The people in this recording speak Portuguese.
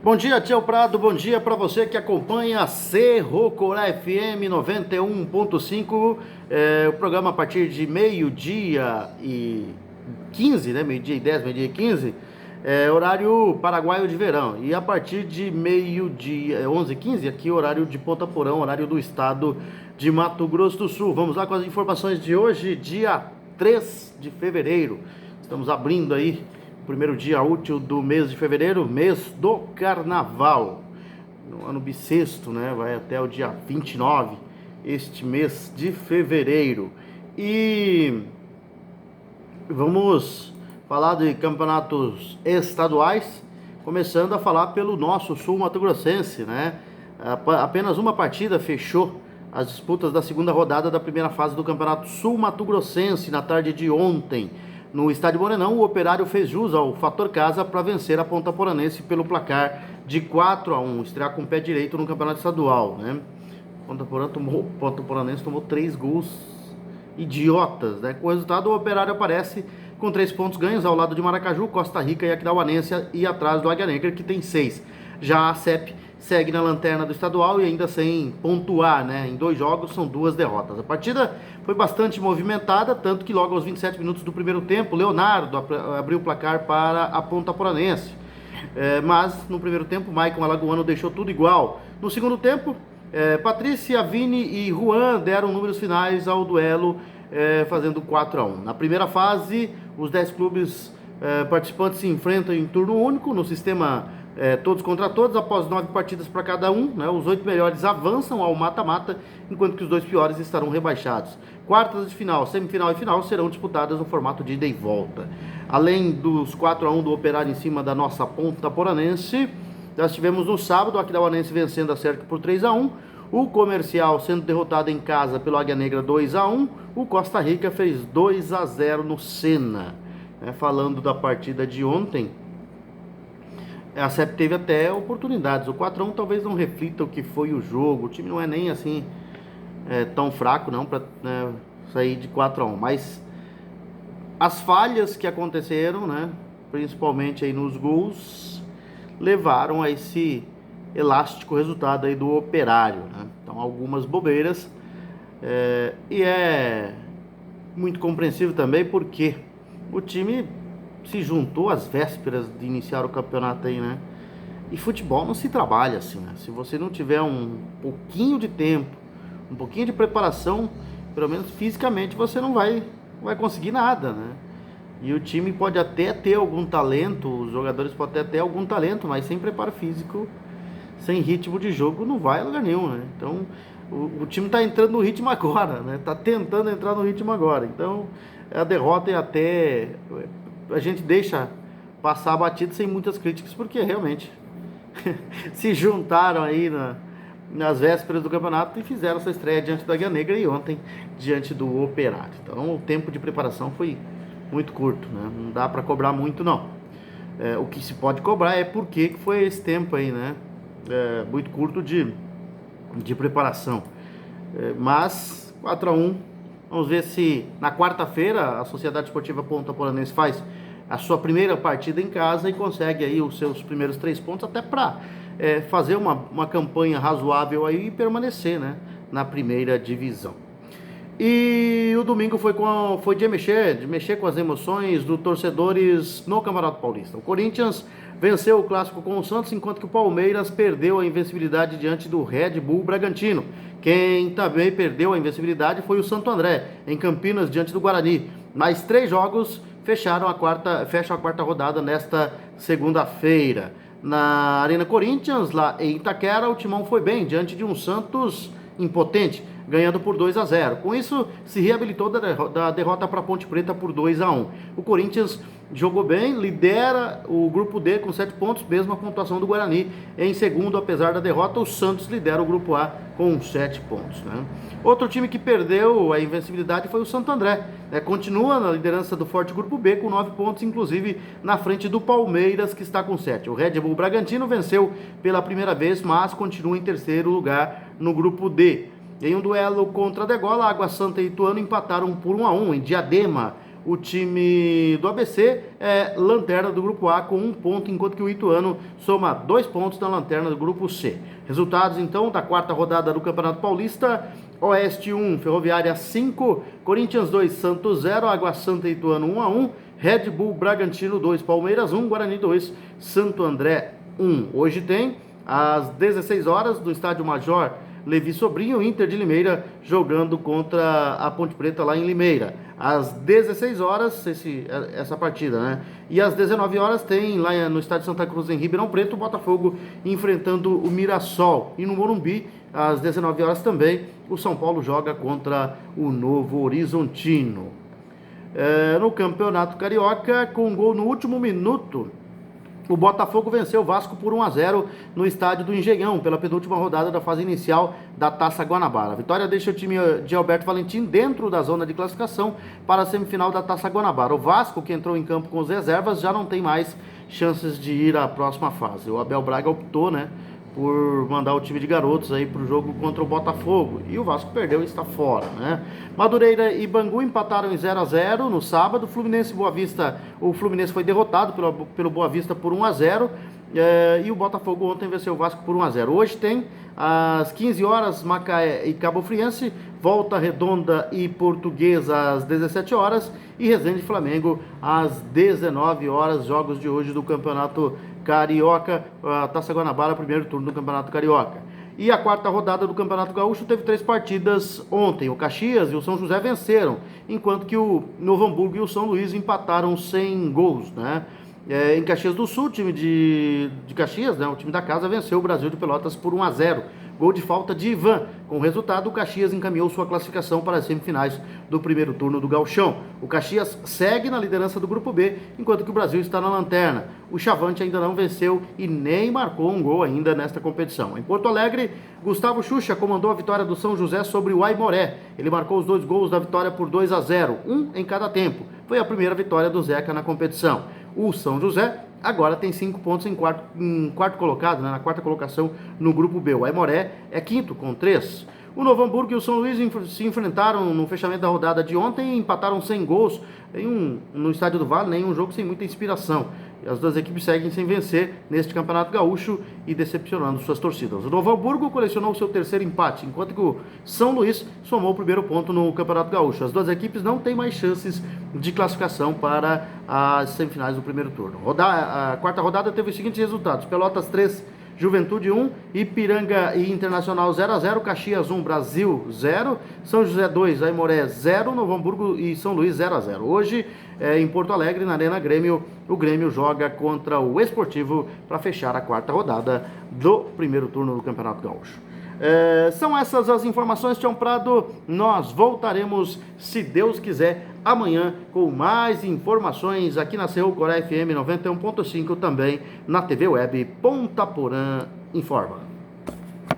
Bom dia, Tião Prado, bom dia para você que acompanha a Cerro Corá FM 91.5, o programa a partir de meio-dia e 15, né? Meio-dia e 10, meio-dia e 15, horário paraguaio de verão. E a partir de meio-dia, 11h15, aqui horário de Ponta Porã, horário do estado de Mato Grosso do Sul. Vamos lá com as informações de hoje, dia 3 de fevereiro. Estamos abrindo aí primeiro dia útil do mês de fevereiro, mês do carnaval, no ano bissexto, né? Vai até o dia 29, este mês de fevereiro. E vamos falar de campeonatos estaduais, começando a falar pelo nosso sul mato-grossense, né? Apenas uma partida fechou as disputas da segunda rodada da primeira fase do campeonato sul mato-grossense na tarde de ontem. No estádio Morenão, o Operário fez jus ao fator casa para vencer a Ponta Poranense pelo placar de 4-1, estrear com o pé direito no campeonato estadual, né? Ponta Poranense tomou 3 gols idiotas, né? Com o resultado, o Operário aparece com 3 pontos ganhos ao lado de Maracaju, Costa Rica e Aquidauanense e atrás do Águia Negra, que tem 6. Já a CEP segue na lanterna do estadual e ainda sem pontuar, né? Em 2 jogos são 2 derrotas. A partida foi bastante movimentada, tanto que logo aos 27 minutos do primeiro tempo, Leonardo abriu o placar para a Ponta Poranense. Mas no primeiro tempo, Maicon Alagoano deixou tudo igual. No segundo tempo, Patrícia, Vini e Juan deram números finais ao duelo, fazendo 4-1. Na primeira fase, os 10 clubes participantes se enfrentam em turno único, no sistema todos contra todos, após 9 partidas para cada um, né? Os 8 melhores avançam ao mata-mata, enquanto que os 2 piores estarão rebaixados. Quartas de final, semifinal e final serão disputadas no formato de ida e volta. Além dos 4-1 do Operário em cima da nossa Ponta Poranense, nós tivemos no sábado o Aquidauanense vencendo a Cerca por 3-1, o Comercial sendo derrotado em casa pelo Águia Negra 2-1, o Costa Rica fez 2-0 no Sena. Falando da partida de ontem, a CEP teve até oportunidades. O 4-1 talvez não reflita o que foi o jogo. O time não é nem assim tão fraco não para sair de 4-1. Mas as falhas que aconteceram, né, principalmente aí nos gols, levaram a esse elástico resultado aí do Operário, né? Então algumas bobeiras, e é muito compreensível também porque o time se juntou às vésperas de iniciar o campeonato aí, né? E futebol não se trabalha assim, né? Se você não tiver um pouquinho de tempo, um pouquinho de preparação, pelo menos fisicamente, você não vai conseguir nada, né? E o time pode até ter algum talento, os jogadores podem até ter algum talento, mas sem preparo físico, sem ritmo de jogo, não vai a lugar nenhum, né? Então, o time está entrando no ritmo agora, né? Está tentando entrar no ritmo agora. Então, a derrota é até... a gente deixa passar batido sem muitas críticas, porque realmente se juntaram aí nas vésperas do campeonato e fizeram essa estreia diante da Águia Negra e ontem diante do Operário. Então o tempo de preparação foi muito curto, né? Não dá para cobrar muito não. O que se pode cobrar é por que foi esse tempo aí, né? Muito curto de preparação. Mas 4-1. Vamos ver se na quarta-feira a Sociedade Esportiva Ponta Poranense faz a sua primeira partida em casa e consegue aí os seus primeiros 3 pontos, até para fazer uma campanha razoável aí e permanecer, né, na primeira divisão. E o domingo foi de mexer com as emoções dos torcedores no Campeonato Paulista. O Corinthians venceu o clássico com o Santos, enquanto que o Palmeiras perdeu a invencibilidade diante do Red Bull Bragantino. Quem também perdeu a invencibilidade foi o Santo André, em Campinas, diante do Guarani. Mais 3 jogos fecham a quarta rodada nesta segunda-feira. Na Arena Corinthians, lá em Itaquera, o Timão foi bem, diante de um Santos impotente, ganhando por 2-0. Com isso, se reabilitou da derrota para a Ponte Preta por 2-1. O Corinthians jogou bem, lidera o grupo D com 7 pontos, mesma pontuação do Guarani. Em segundo, apesar da derrota, o Santos lidera o grupo A com 7 pontos, né? Outro time que perdeu a invencibilidade foi o Santo André, né? Continua na liderança do forte grupo B com 9 pontos, inclusive na frente do Palmeiras, que está com 7. O Red Bull Bragantino venceu pela primeira vez, mas continua em terceiro lugar no grupo D. Em um duelo contra a Degola, Água Santa e Ituano empataram por 1-1 em Diadema. O time do ABC é lanterna do grupo A com 1 ponto, enquanto que o Ituano soma 2 pontos na lanterna do grupo C. Resultados então da quarta rodada do Campeonato Paulista: Oeste 1, Ferroviária 5, Corinthians 2, Santos 0, Água Santa e Ituano 1-1, Red Bull Bragantino 2, Palmeiras 1, Guarani 2, Santo André 1. Hoje tem às 16 horas no estádio Major Levi Sobrinho, Inter de Limeira jogando contra a Ponte Preta lá em Limeira. Às 16 horas, essa partida, né? E às 19 horas tem lá no estádio Santa Cruz em Ribeirão Preto, o Botafogo enfrentando o Mirassol. E no Morumbi, às 19 horas também, o São Paulo joga contra o Novo Horizontino. No Campeonato Carioca, com gol no último minuto, o Botafogo venceu o Vasco por 1-0 no estádio do Engenhão, pela penúltima rodada da fase inicial da Taça Guanabara. A vitória deixa o time de Alberto Valentim dentro da zona de classificação para a semifinal da Taça Guanabara. O Vasco, que entrou em campo com as reservas, já não tem mais chances de ir à próxima fase. O Abel Braga optou, por mandar o time de garotos aí para o jogo contra o Botafogo, e o Vasco perdeu e está fora, Madureira e Bangu empataram em 0-0 no sábado. Fluminense e Boa Vista, o Fluminense foi derrotado pelo Boa Vista por 1-0, e o Botafogo ontem venceu o Vasco por 1-0. Hoje tem às 15 horas Macaé e Cabo Friense, Volta Redonda e Portuguesa às 17 horas e Resende e Flamengo às 19 horas, jogos de hoje do Campeonato Carioca, a Taça Guanabara, primeiro turno do Campeonato Carioca. E a quarta rodada do Campeonato Gaúcho teve 3 partidas ontem. O Caxias e o São José venceram, enquanto que o Novo Hamburgo e o São Luís empataram sem gols, em Caxias do Sul, o time de Caxias, o time da casa, venceu o Brasil de Pelotas por 1-0. Gol de falta de Ivan. Com o resultado, o Caxias encaminhou sua classificação para as semifinais do primeiro turno do Gauchão. O Caxias segue na liderança do Grupo B, enquanto que o Brasil está na lanterna. O Chavante ainda não venceu e nem marcou um gol ainda nesta competição. Em Porto Alegre, Gustavo Xuxa comandou a vitória do São José sobre o Aimoré. Ele marcou os 2 gols da vitória por 2-0, um em cada tempo. Foi a primeira vitória do Zeca na competição. O São José agora tem 5 pontos em quarto colocado, na quarta colocação no Grupo B. O Aimoré é quinto com 3. O Novo Hamburgo e o São Luís se enfrentaram no fechamento da rodada de ontem e empataram sem gols no Estádio do Vale, em um jogo sem muita inspiração. As duas equipes seguem sem vencer neste Campeonato Gaúcho e decepcionando suas torcidas. O Novo Hamburgo colecionou seu terceiro empate, enquanto que o São Luís somou o primeiro ponto no Campeonato Gaúcho. As duas equipes não têm mais chances de classificação para as semifinais do primeiro turno. A quarta rodada teve os seguintes resultados: Pelotas 3, Juventude 1, Ipiranga e Internacional 0-0, Caxias 1, Brasil 0, São José 2, Aimoré 0, Novo Hamburgo e São Luís 0-0. Hoje, em Porto Alegre, na Arena Grêmio, o Grêmio joga contra o Esportivo para fechar a quarta rodada do primeiro turno do Campeonato Gaúcho. São essas as informações, Tião Prado. Nós voltaremos, se Deus quiser, amanhã com mais informações aqui na Cerro Corá FM 91.5, também na TV Web Ponta Porã Informa.